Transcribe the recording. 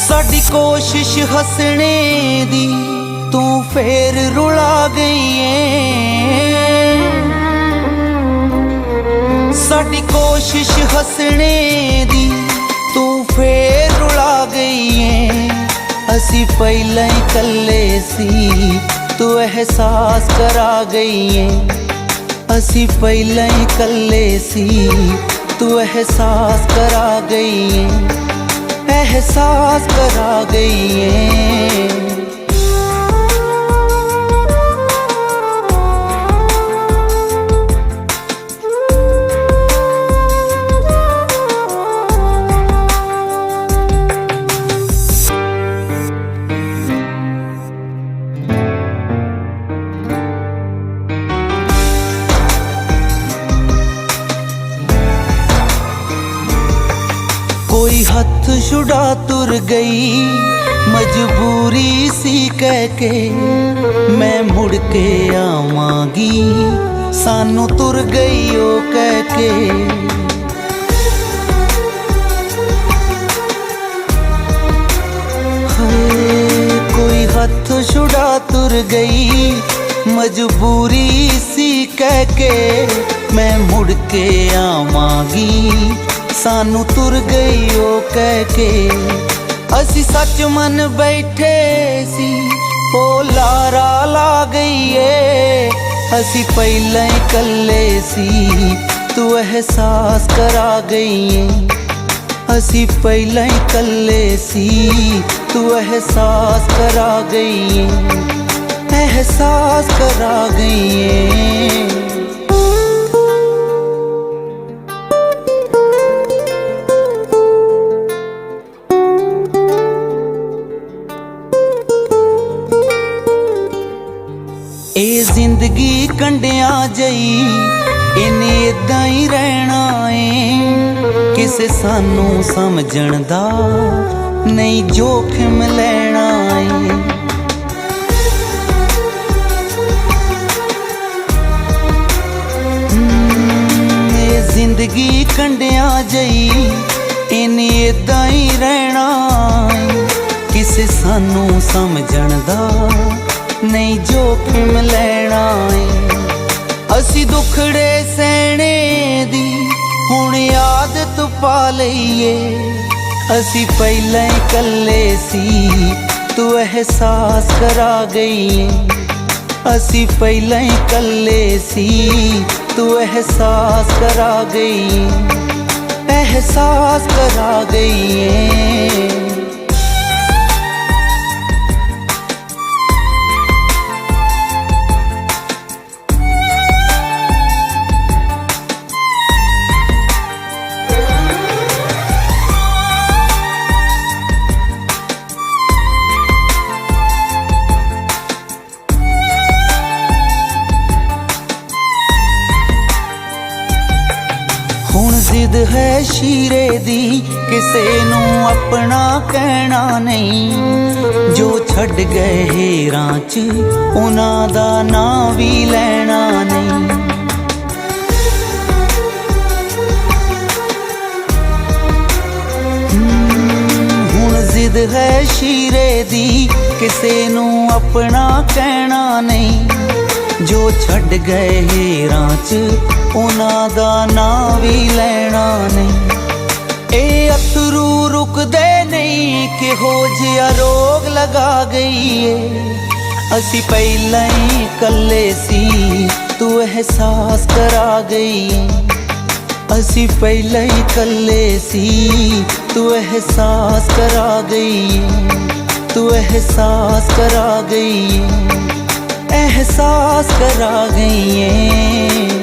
साडी कोशिश हसने दी तू फेर रुला गई है। साडी कोशिश हसने दी तू फेर रुला गई है। असी पहले ही कल्ले सी तू एहसास करा गई है। असी पहले ही कल्ले सी तू एहसास करा गई है। एहसास करा गई है। कोई हथ छुड़ा तुर गई मजबूरी सी कह के, मैं मुड़ के आवांगी सानू तुर गई ओ कह के। कोई हथ छुड़ा तुर गई मजबूरी सी कह के, मैं मुड़ के आवांगी सानू तुर गई ओ कह के। असी सच मन बैठे सी ओ लारा ला गई है। असी पहले ही कल्ले सी तू एहसास करा गई है। असी पहले ही कल्ले सी तू एहसास करा गई है। एहसास करा गई है। ए जिंदगी कंडिया जई इन्हें इदां ही रहना है। किसे सानू समझण दा नहीं जोखिम लेना है। ए जिंदगी कंडिया जई इन्हें इदां ही रहना है। किसे सानू समझण दा नहीं जोखिम लेना है। असी दुखड़े सहने दी हुण आदत पा लईए। असी पहले ही कल्ले सी तू एहसास करा गई है। असी पहले ही कल्ले सी तू एहसास करा गई है। एहसास करा गई है। हुण जिद है शीरे दी किसे नू अपना कहना नहीं। जो छड़ गए हेरां च उन्हां दा नां भी लेना नहीं। हुण जिद है शीरे दी किसे नू अपना कहना नहीं। जो छड़ गए हेरां च उन्हां दा नां भी लेना नहीं। ए अथरू रुकदे नहीं किहो जिहा रोग लगा गई है। असी पहले ही कल्ले सी तू एहसास करा गई है। असी पहले ही कल्ले सी तू एहसास करा गई है। तू एहसास करा गई है। एहसास करा गई है।